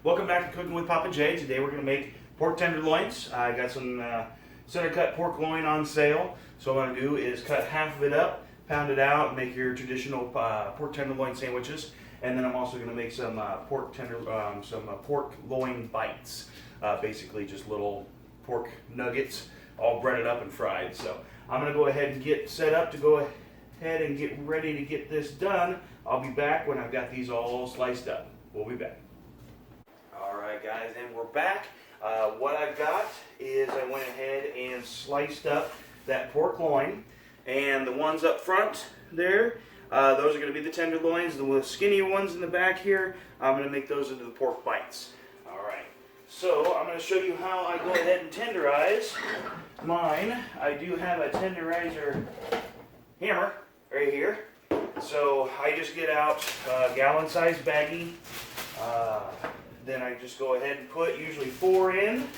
Welcome back to Cooking with Papa J. Today we're going to make pork tenderloins. I got some center cut pork loin on sale. So what I'm going to do is cut half of it up, pound it out, make your traditional pork tenderloin sandwiches. And then I'm also going to make some pork loin bites. Basically just little pork nuggets, all breaded up and fried. So I'm going to go ahead and get set up to go ahead and get ready to get this done. I'll be back when I've got these all sliced up. We'll be back. Alright guys, and we're back. What I've got is I went ahead and sliced up that pork loin, and the ones up front there, those are going to be the tenderloins. The skinnier ones in the back here, I'm going to make those into the pork bites. Alright, so I'm going to show you how I go ahead and tenderize mine. I do have a tenderizer hammer right here. So I just get out a gallon-sized baggie. Then I just go ahead and put usually 4 in.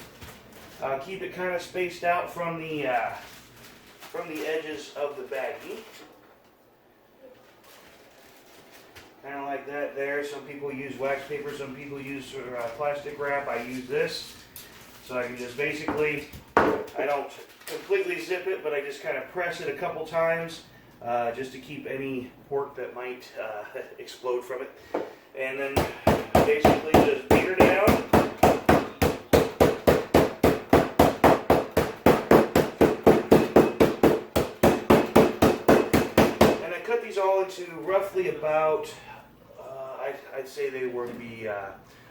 Keep it kind of spaced out from the edges of the baggie. Kind of like that there. Some people use wax paper, some people use plastic wrap. I use this. So I can just basically, I don't completely zip it, but I just kind of press it a couple times just to keep any pork that might explode from it. And then basically just beat her down. And I cut these all into roughly about, I'd say they would be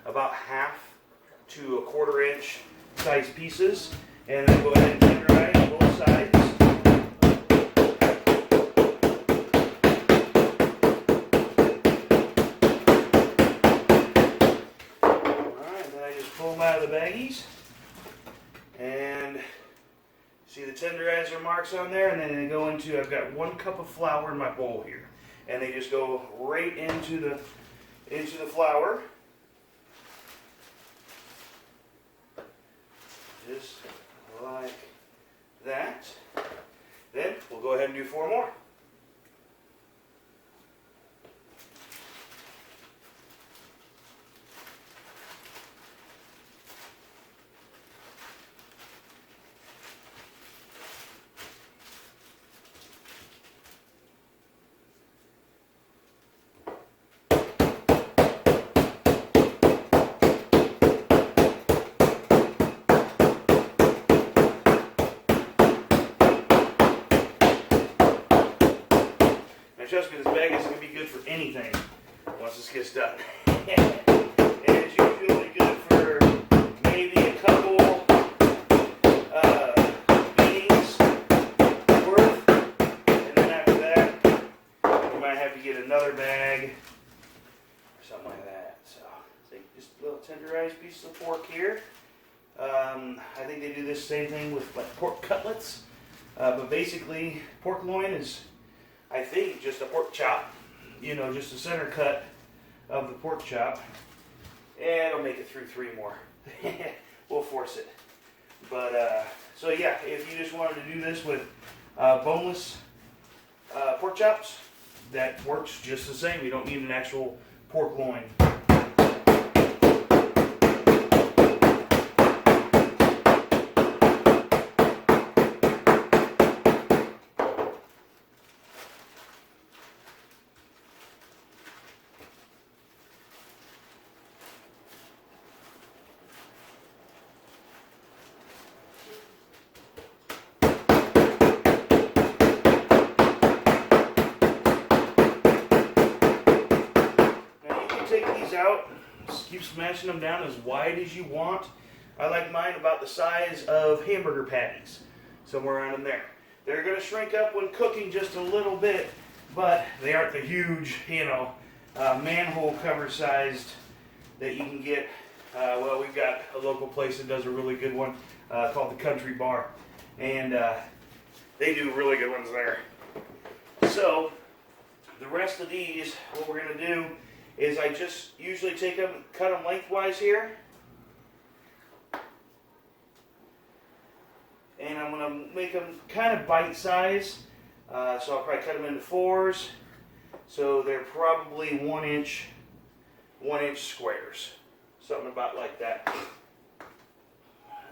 about 1/2 to 1/4 inch size pieces. And then go ahead and tenderize both sides. Pull them out of the baggies, and see the tenderizer marks on there, and then they go into, I've got 1 cup of flour in my bowl here, and they just go right into the flour, just like that. Then we'll go ahead and do 4 more. Trust me, this bag is going to be good for anything once this gets done. And it's usually good for maybe a couple beans worth. And then after that, you might have to get another bag or something like that. So, just little tenderized pieces of pork here. I think they do this same thing with like pork cutlets. But basically, pork loin is, I think, just a pork chop, you know, just a center cut of the pork chop. And I'll make it through 3 more. We'll force it. But, so yeah, if you just wanted to do this with boneless pork chops, that works just the same. You don't need an actual pork loin. Take these out, keep smashing them down as wide as you want. I like mine about the size of hamburger patties, somewhere around in there. They're going to shrink up when cooking just a little bit, but they aren't the huge, you know, manhole cover sized that you can get. Well, we've got a local place that does a really good one called the Country Bar, and they do really good ones there. So the rest of these, what we're going to do is I just usually take them, cut them lengthwise here. And I'm going to make them kind of bite-size. So I'll probably cut them into 4s. So they're probably 1 inch squares. something about like that.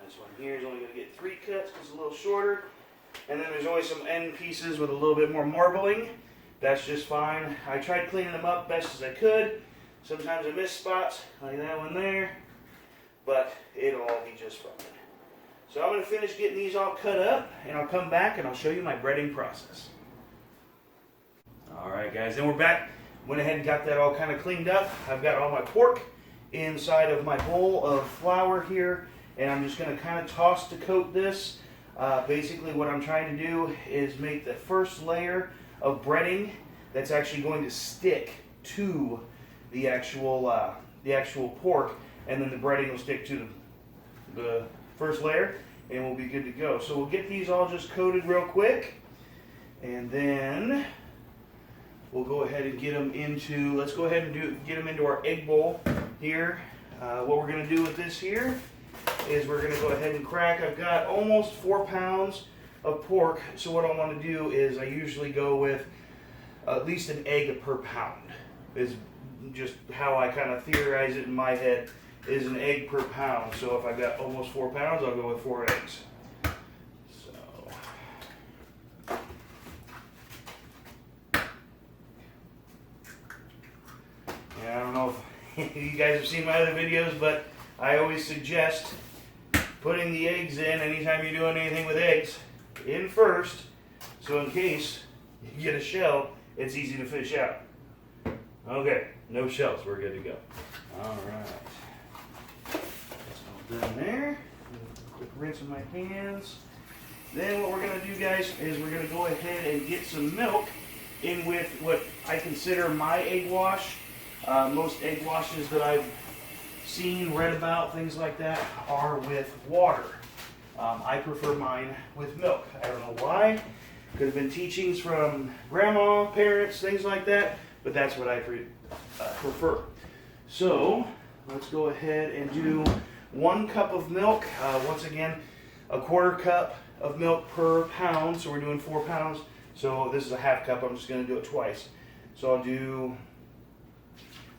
This one here is only going to get 3 cuts because it's a little shorter. And then there's always some end pieces with a little bit more marbling. That's just fine. I tried cleaning them up best as I could. Sometimes I miss spots, like that one there. But it'll all be just fine. So I'm going to finish getting these all cut up, and I'll come back and I'll show you my breading process. Alright guys, then we're back. Went ahead and got that all kind of cleaned up. I've got all my pork inside of my bowl of flour here, and I'm just going to kind of toss to coat this. Basically what I'm trying to do is make the first layer of breading that's actually going to stick to the actual pork, and then the breading will stick to the first layer, and we'll be good to go. So we'll get these all just coated real quick, and then we'll go ahead and get them into, let's go ahead and get them into our egg bowl here. What we're going to do with this here is we're going to go ahead and crack. I've got almost 4 pounds of pork, so what I want to do is I usually go with at least an egg per pound. Is just how I kind of theorize it in my head, is an egg per pound. So if I've got almost 4 pounds, I'll go with 4 eggs. I don't know if you guys have seen my other videos, but I always suggest putting the eggs in anytime you're doing anything with eggs in first, so in case you get a shell, it's easy to fish out. Okay, no shells, we're good to go. Alright, that's all done there. Quick rinse of my hands. Then what we're going to do, guys, is we're going to go ahead and get some milk in with what I consider my egg wash. Most egg washes that I've seen, read about, things like that, are with water. I prefer mine with milk. I don't know why. Could have been teachings from grandma, parents, things like that, but that's what I prefer. So let's go ahead and do 1 cup of milk. Once again, a 1/4 cup of milk per pound, so we're doing 4 pounds. So this is a 1/2 cup. I'm just going to do it twice. So I'll do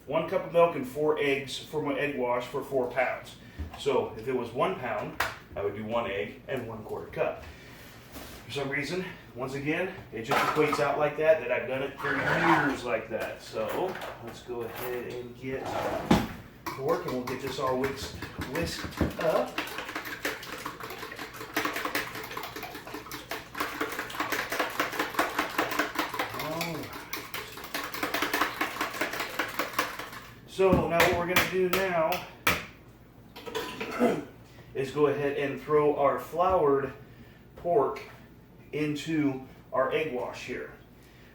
1 cup of milk and 4 eggs for my egg wash for 4 pounds. So if it was 1 pound, I would do 1 egg and 1/4 cup. For some reason, once again, it just equates out like that I've done it for years like that. So let's go ahead and get pork, and we'll get this all whisked up. So now what we're going to do now is go ahead and throw our floured pork into our egg wash here.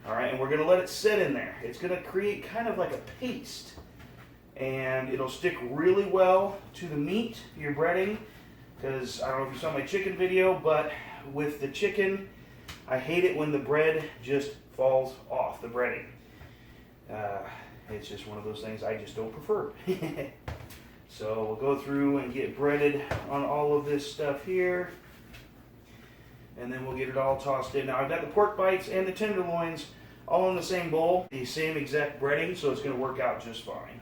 Alright, and we're going to let it sit in there. It's going to create kind of like a paste, and it'll stick really well to the meat you're breading, because I don't know if you saw my chicken video, but with the chicken, I hate it when the bread just falls off the breading. It's just one of those things I just don't prefer. So we'll go through and get breaded on all of this stuff here, and then we'll get it all tossed in. Now I've got the pork bites and the tenderloins all in the same bowl, the same exact breading, so it's going to work out just fine.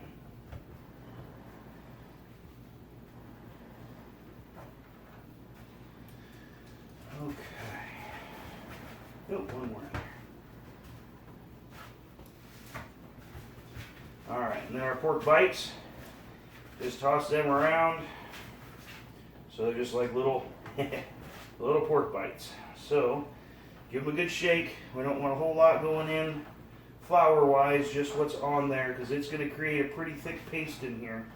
Okay. Oh, one more in there. Alright, and then our pork bites, just toss them around, so they're just like little little pork bites. So give them a good shake. We don't want a whole lot going in flour wise, just what's on there, because it's going to create a pretty thick paste in here,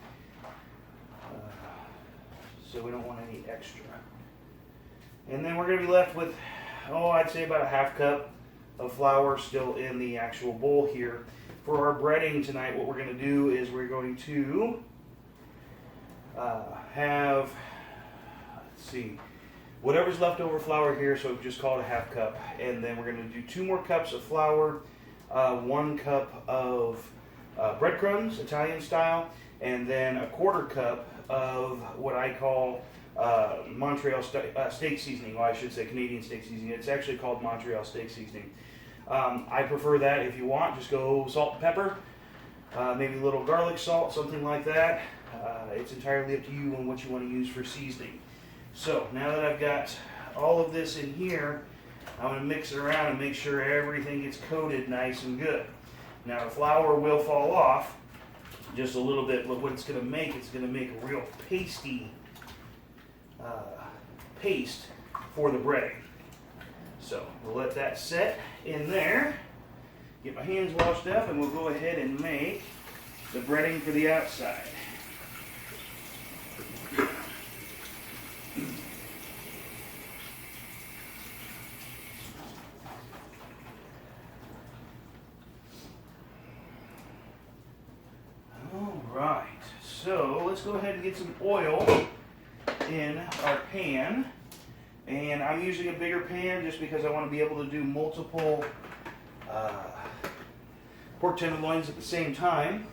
so we don't want any extra. And then we're going to be left with, I'd say about a 1/2 cup of flour still in the actual bowl here. For our breading tonight, what we're going to do is we're going to have, let's see, whatever's left over flour here, so just call it a 1/2 cup. And then we're going to do 2 more cups of flour, 1 cup of breadcrumbs, Italian style, and then a 1/4 cup of what I call Montreal steak seasoning. Well, I should say Canadian steak seasoning. It's actually called Montreal steak seasoning. I prefer that. If you want, just go salt and pepper, maybe a little garlic salt, something like that. It's entirely up to you on what you want to use for seasoning. So now that I've got all of this in here, I'm going to mix it around and make sure everything gets coated nice and good. Now the flour will fall off just a little bit, but what it's going to make a real pasty paste for the breading. So we'll let that set in there, get my hands washed up, and we'll go ahead and make the breading for the outside. Alright, so let's go ahead and get some oil in our pan. And I'm using a bigger pan just because I want to be able to do multiple pork tenderloins at the same time.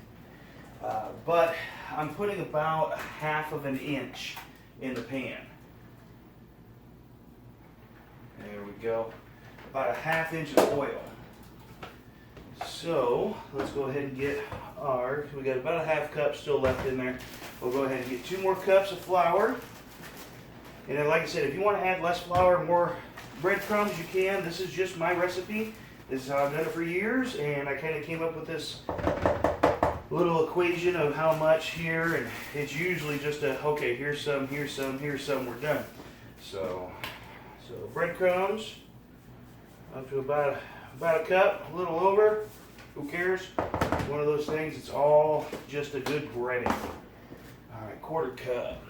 But I'm putting about 1/2 inch in the pan. There we go. About 1/2 inch of oil. So let's go ahead and get we got about 1/2 cup still left in there. We'll go ahead and get 2 more cups of flour. And then, like I said, if you want to add less flour, more breadcrumbs, you can. This is just my recipe. This is how I've done it for years, and I kind of came up with this little equation of how much here, and it's usually just okay, here's some, here's some, here's some, we're done. So breadcrumbs up to about a cup, a little over. Who cares? It's one of those things. It's all just a good breading. All right, 1/4 cup.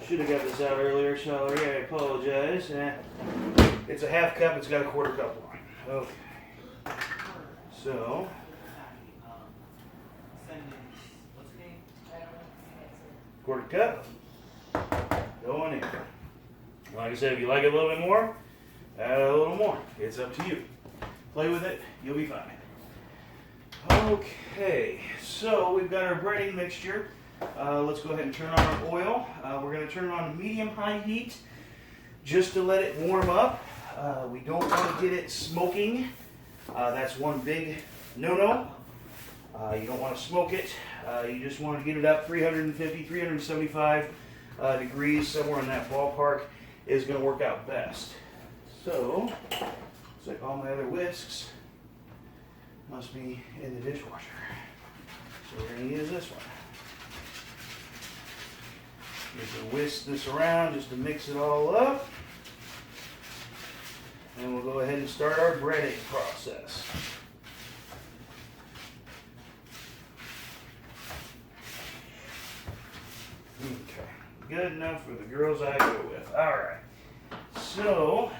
Should have got this out earlier, celery. I apologize. It's a 1/2 cup. It's got a 1/4 cup line. Okay. So. Quarter cup. Going in. Like I said, if you like it a little bit more, add a little more. It's up to you. Play with it. You'll be fine. Okay, so we've got our breading mixture. Let's go ahead and turn on our oil. We're going to turn it on medium-high heat just to let it warm up. We don't want to get it smoking. That's one big no-no. You don't want to smoke it. You just want to get it up 350, 375 degrees, somewhere in that ballpark is going to work out best. So, looks like all my other whisks must be in the dishwasher. So we're going to use this one. Just to whisk this around just to mix it all up. And we'll go ahead and start our breading process. Okay, good enough for the girls I go with. All right, so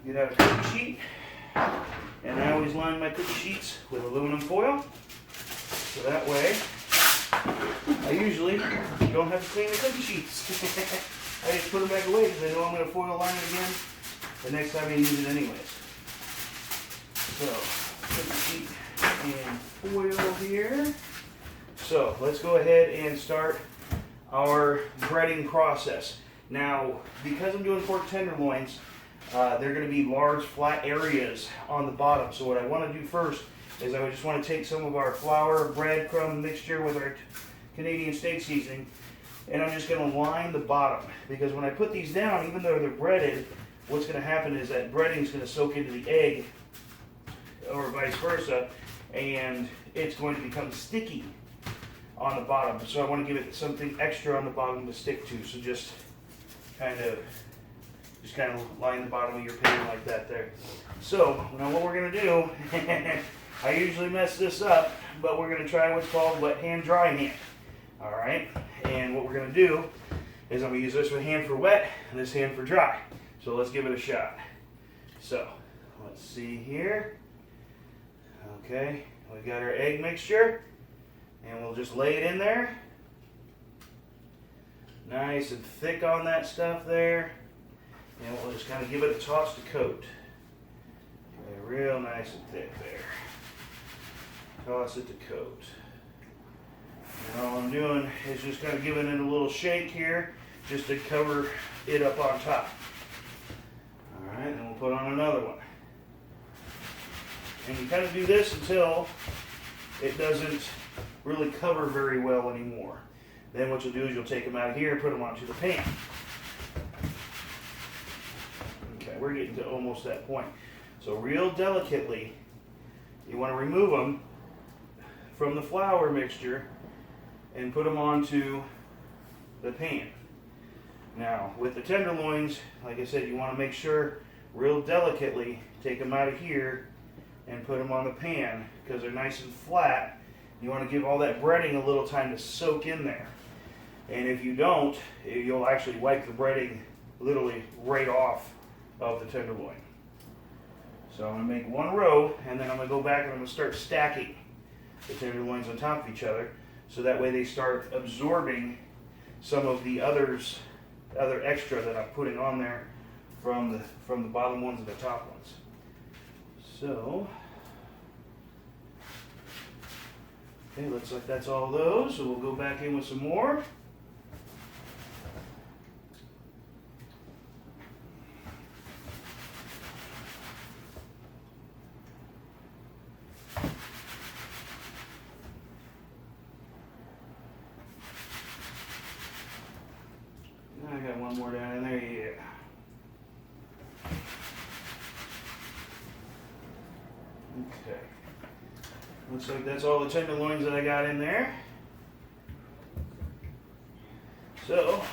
get out a cookie sheet, and I always line my cookie sheets with aluminum foil, so that way I usually don't have to clean the cookie sheets. I just put them back away because I know I'm going to foil line it again the next time I use it anyways. So, cookie sheet and foil here. So, let's go ahead and start our breading process. Now, because I'm doing pork tenderloins, they're going to be large flat areas on the bottom. So what I want to do first is I just want to take some of our flour, breadcrumb mixture with our Canadian steak seasoning, and I'm just going to line the bottom. Because when I put these down, even though they're breaded, what's going to happen is that breading is going to soak into the egg, or vice versa, and it's going to become sticky on the bottom. So I want to give it something extra on the bottom to stick to. So just kind of line the bottom of your pan like that there. So now what we're going to do, I usually mess this up, but we're going to try what's called wet hand, dry hand. All right, and what we're going to do is I'm going to use this hand for wet and this hand for dry. So let's give it a shot. So let's see here. Okay, we got our egg mixture, and we'll just lay it in there. Nice and thick on that stuff there. And we'll just kind of give it a toss to coat. Okay, real nice and thick there. Toss it to coat. And all I'm doing is just kind of giving it a little shake here just to cover it up on top. Alright, and we'll put on another one. And you kind of do this until it doesn't really cover very well anymore. Then what you'll do is you'll take them out of here and put them onto the pan. Okay, we're getting to almost that point. So real delicately, you want to remove them from the flour mixture and put them onto the pan. Now, with the tenderloins, like I said, you want to make sure real delicately take them out of here and put them on the pan because they're nice and flat. You want to give all that breading a little time to soak in there. And if you don't, you'll actually wipe the breading literally right off of the tenderloin. So I'm going to make one row, and then I'm going to go back and I'm going to start stacking the tenderloins on top of each other, so that way they start absorbing some of the other extra that I'm putting on there from the bottom ones and the top ones. So, okay, looks like that's all those. So we'll go back in with some more. I got one more down in there, yeah. Okay. Looks like that's all the tenderloins that I got in there. So,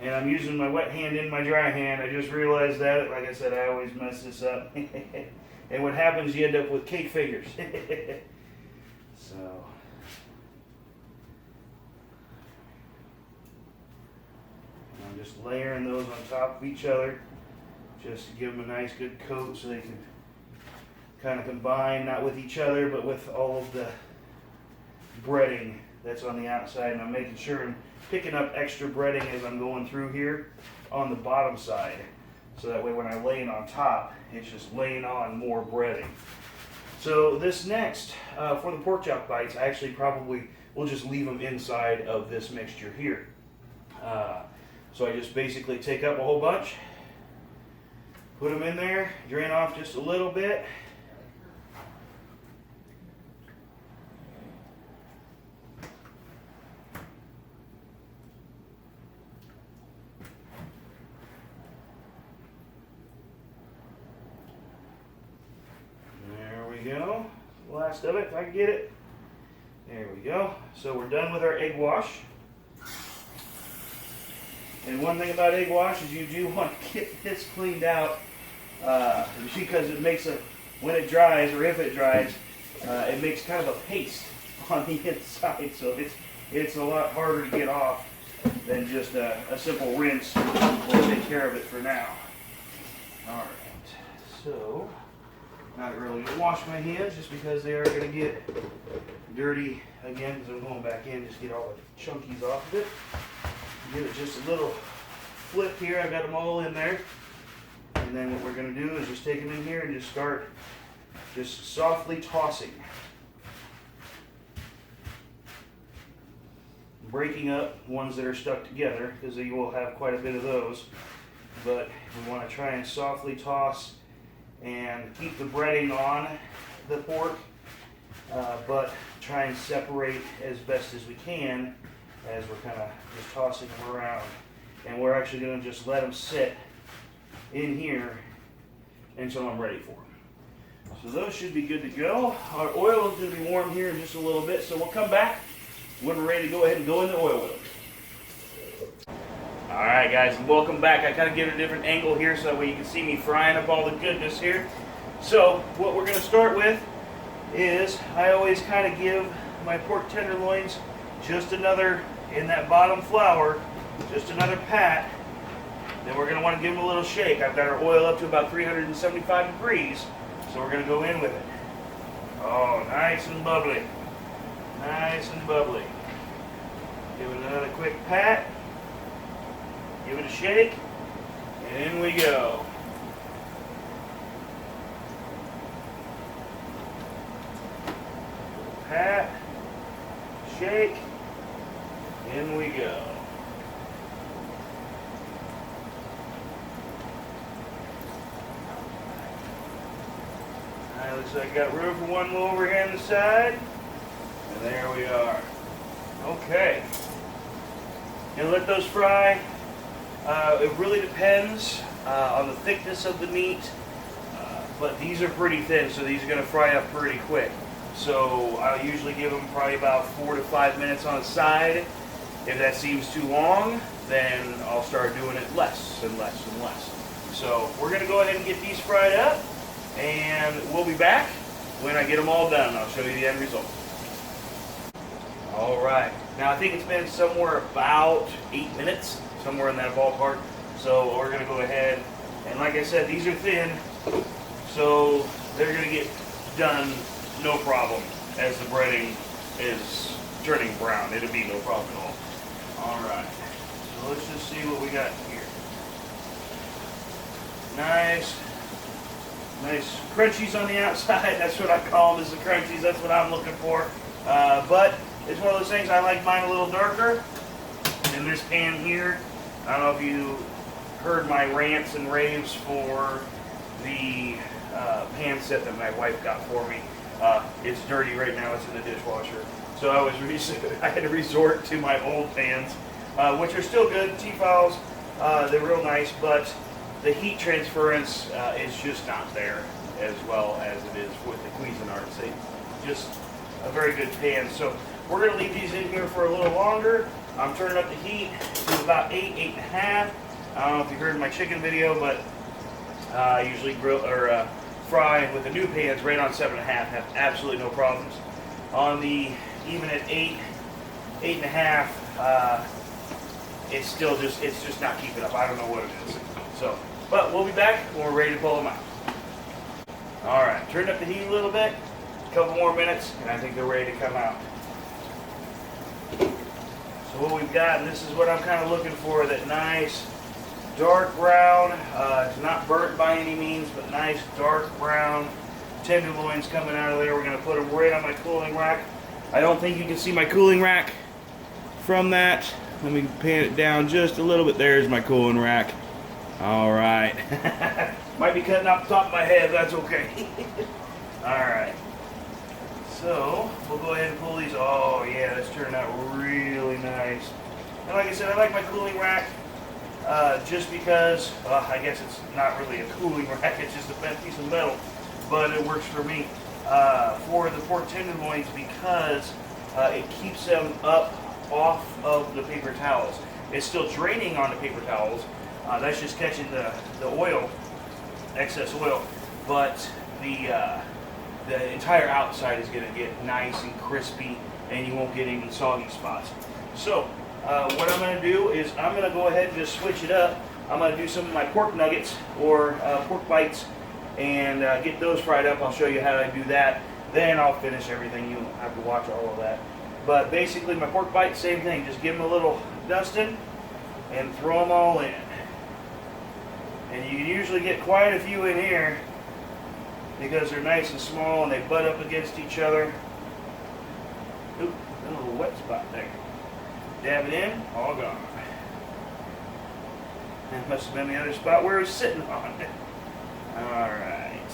and I'm using my wet hand in my dry hand. I just realized that. Like I said, I always mess this up. And what happens, you end up with cake fingers. So. I'm just layering those on top of each other just to give them a nice good coat so they can kind of combine, not with each other, but with all of the breading that's on the outside. And I'm making sure I'm picking up extra breading as I'm going through here on the bottom side. So that way when I lay it on top, it's just laying on more breading. So this next, for the pork chop bites, I actually probably will just leave them inside of this mixture here. So I just basically take up a whole bunch, put them in there, drain off just a little bit. There we go. Last of it, if I can get it. There we go. So we're done with our egg wash. And one thing about egg wash is you do want to get this cleaned out because it makes when it dries, or if it dries, it makes kind of a paste on the inside. So it's a lot harder to get off than just a simple rinse. We'll take care of it for now. All right. So, not really going to wash my hands just because they are going to get dirty again because I'm going back in just get all the chunkies off of it. Give it just a little flip here. I've got them all in there. And then what we're going to do is just take them in here and just start just softly tossing. Breaking up ones that are stuck together because you will have quite a bit of those. But we want to try and softly toss and keep the breading on the pork, but try and separate as best as we can as we're kind of just tossing them around. And we're actually going to just let them sit in here until I'm ready for them. So those should be good to go. Our oil is going to be warm here in just a little bit, so we'll come back when we're ready to go ahead and go in the oil with them. Alright guys, and welcome back. I kind of get a different angle here so that way you can see me frying up all the goodness here. So what we're going to start with is I always kind of give my pork tenderloins just another, in that bottom flour, just another pat. Then we're going to want to give them a little shake. I've got our oil up to about 375 degrees, so we're going to go in with it. Oh, nice and bubbly. Nice and bubbly. Give it another quick pat. Give it a shake. And in we go. Pat. Shake. In we go. Looks like I got room for one more over here on the side. And there we are. Okay. And let those fry. It really depends on the thickness of the meat. But these are pretty thin, so these are going to fry up pretty quick. So I usually give them probably about 4 to 5 minutes on the side. If that seems too long, then I'll start doing it less and less and less. So we're going to go ahead and get these fried up, and we'll be back when I get them all done. I'll show you the end result. All right. Now I think it's been somewhere about 8 minutes, somewhere in that ballpark. So we're going to go ahead, and like I said, these are thin, so they're going to get done no problem as the breading is turning brown. It'll be no problem at all. All right. So let's just see what we got here. Nice crunchies on the outside. That's what I call them, is the crunchies. That's what I'm looking for. But it's one of those things, I like mine a little darker. In this pan here, I don't know if you heard my rants and raves for the pan set that my wife got for me. It's dirty right now. It's in the dishwasher. So I had to resort to my old pans, which are still good. T-files, they're real nice, but the heat transference is just not there as well as it is with the Cuisinart. It's just a very good pan. So we're going to leave these in here for a little longer. I'm turning up the heat to about 8.5. I don't know if you heard my chicken video, but I usually grill or fry with the new pans right on 7.5. Have absolutely no problems. On the even at 8.5, it's just not keeping up. I don't know what it is. So, but we'll be back when we're ready to pull them out. All right, turn up the heat a little bit. A couple more minutes, and I think they're ready to come out. So what we've got, and this is what I'm kind of looking for, that nice dark brown. It's not burnt by any means, but nice dark brown tenderloins coming out of there. We're going to put them right on my cooling rack. I don't think you can see my cooling rack from that. Let me pan it down just a little bit. There's my cooling rack. All right. Might be cutting off the top of my head. That's okay. All right. So we'll go ahead and pull these. Oh yeah, that's turning out really nice. And like I said, I like my cooling rack just because, I guess it's not really a cooling rack. It's just a bent piece of metal, but it works for me for the pork tenderloins because it keeps them up off of the paper towels. It's still draining on the paper towels. That's just catching the oil, excess oil, but the entire outside is going to get nice and crispy, and you won't get any soggy spots. So what I'm going to do is I'm going to go ahead and just switch it up. I'm going to do some of my pork nuggets or pork bites and get those fried up. I'll show you how I do that. Then I'll finish everything. You don't have to watch all of that. But basically my pork bites, same thing. Just give them a little dusting and throw them all in. And you can usually get quite a few in here because they're nice and small and they butt up against each other. Oop, a little wet spot there. Dab it in, all gone. That must have been the other spot where it was sitting on it. Alright.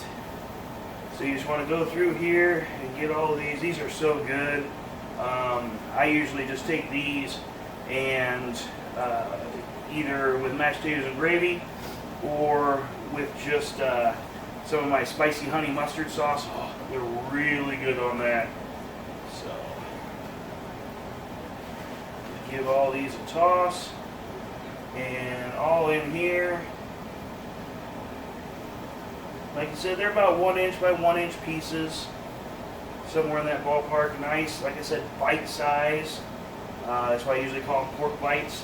So you just want to go through here and get all of these. These are so good. I usually just take these and either with mashed potatoes and gravy or with just some of my spicy honey mustard sauce. Oh, they're really good on that. So give all these a toss and all in here. Like I said, they're about 1 inch by 1 inch pieces, somewhere in that ballpark. Nice, like I said, bite size. That's why I usually call them pork bites.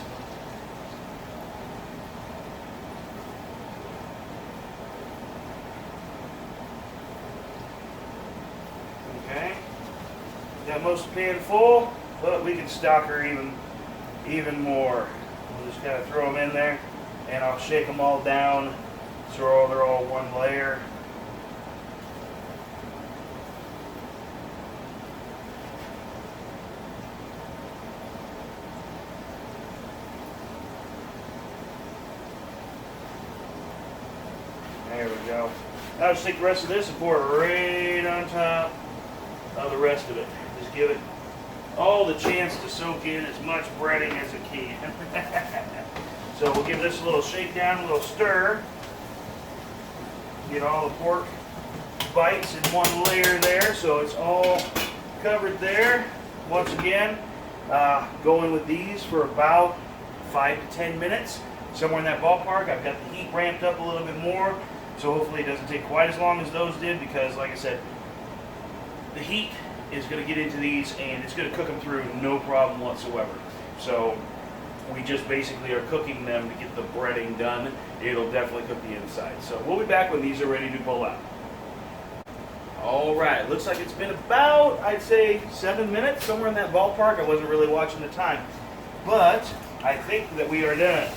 Okay, got most of the pan full, but we can stock her even more. We'll just kind of throw them in there, and I'll shake them all down so they're all one layer. There we go. I'll just take the rest of this and pour it right on top of the rest of it. Just give it all the chance to soak in as much breading as it can. So we'll give this a little shake down, a little stir. Get all the pork bites in one layer there, so it's all covered there. Once again, going with these for about 5 to 10 minutes, somewhere in that ballpark. I've got the heat ramped up a little bit more, so hopefully it doesn't take quite as long as those did, because like I said, the heat is going to get into these and it's going to cook them through no problem whatsoever. So we just basically are cooking them to get the breading done. It'll definitely cook the inside. So we'll be back when these are ready to pull out. All right, looks like it's been about, I'd say, 7 minutes, somewhere in that ballpark. I wasn't really watching the time, but I think that we are done.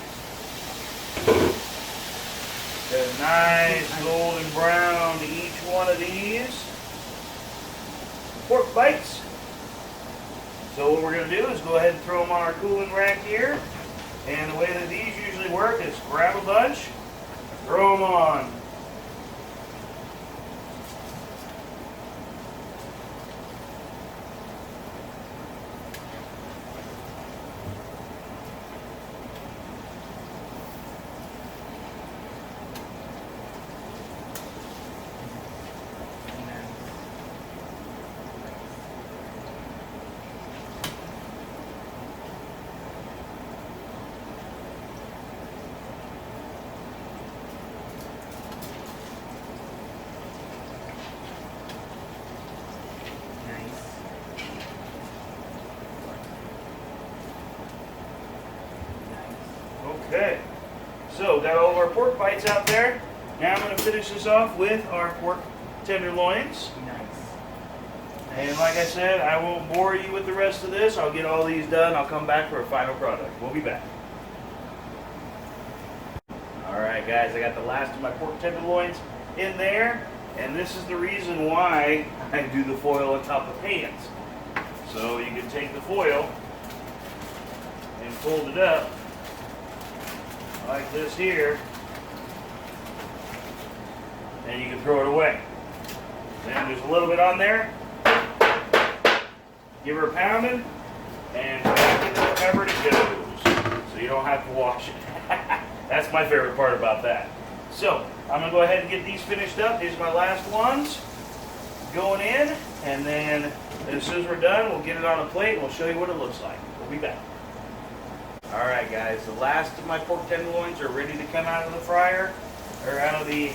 Got a nice golden brown to each one of these pork bites. So what we're going to do is go ahead and throw them on our cooling rack here. And the way that these usually work is grab a bunch, throw them on. Okay, so got all of our pork bites out there. Now I'm going to finish this off with our pork tenderloins. Nice. And like I said, I won't bore you with the rest of this. I'll get all these done. I'll come back for a final product. We'll be back. Alright guys, I got the last of my pork tenderloins in there. And this is the reason why I do the foil on top of pans. So you can take the foil and fold it up like this here, and you can throw it away. Then there's a little bit on there. Give her a pounding, and back into the cupboard it goes. So you don't have to wash it. That's my favorite part about that. So I'm gonna go ahead and get these finished up. These are my last ones going in, and then as soon as we're done, we'll get it on a plate and we'll show you what it looks like. We'll be back. Alright guys, the last of my pork tenderloins are ready to come out of the fryer, or out of the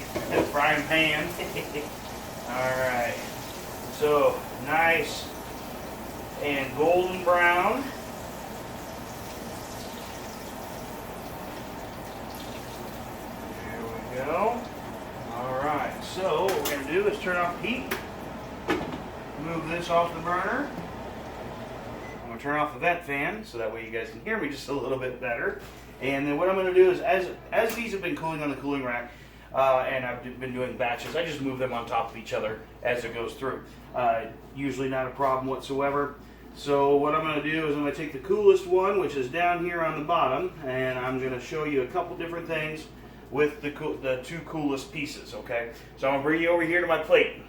frying pan. Alright, so nice and golden brown. There we go. Alright, so what we're going to do is turn off the heat, move this off the burner. I'm going to turn off the vent fan so that way you guys can hear me just a little bit better. And then what I'm going to do is, as these have been cooling on the cooling rack, and I've been doing batches, I just move them on top of each other as it goes through. Usually not a problem whatsoever. So what I'm going to do is I'm going to take the coolest one, which is down here on the bottom, and I'm going to show you a couple different things with the two coolest pieces, okay? So I'm going to bring you over here to my plate.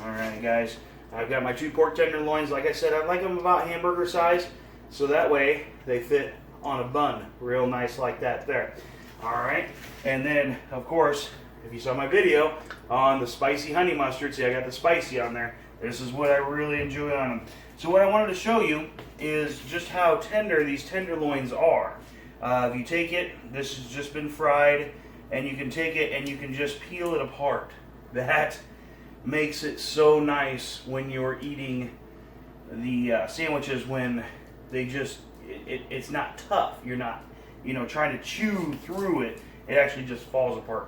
Alright guys, I've got my two pork tenderloins. Like I said, I like them about hamburger size, so that way they fit on a bun real nice like that there. Alright, and then of course, if you saw my video on the spicy honey mustard, see I got the spicy on there. This is what I really enjoy on them. So what I wanted to show you is just how tender these tenderloins are. If you take it, this has just been fried, and you can take it and you can just peel it apart. That makes it so nice when you're eating the sandwiches, when they just, it's not tough. You're not, trying to chew through it. It actually just falls apart.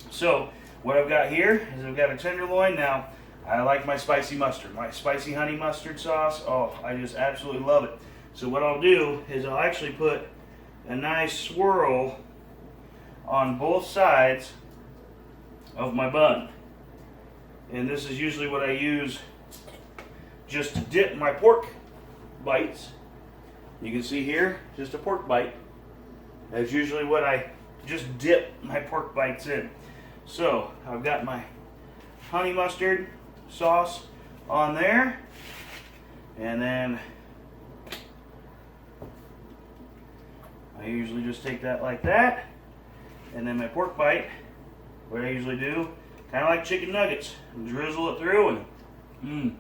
So what I've got here is I've got a tenderloin. Now, I like my spicy mustard, my spicy honey mustard sauce. Oh, I just absolutely love it. So what I'll do is I'll actually put a nice swirl on both sides of my bun. And this is usually what I use just to dip my pork bites. You can see here, just a pork bite. That's usually what I just dip my pork bites in. So I've got my honey mustard sauce on there, and then I usually just take that like that, and then my pork bite, what I usually do, kind of like chicken nuggets, drizzle it through, and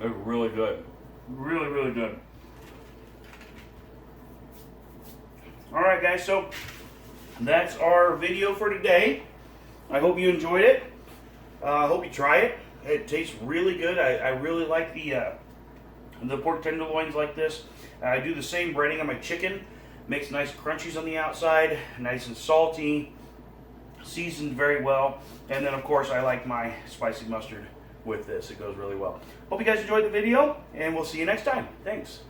it's really good, really good. All right, guys, so that's our video for today. I hope you enjoyed it. I hope you try it. It tastes really good. I really like the pork tenderloins like this. I do the same breading on my chicken. Makes nice crunchies on the outside, nice and salty, seasoned very well. And then, of course, I like my spicy mustard with this. It goes really well. Hope you guys enjoyed the video, and we'll see you next time. Thanks.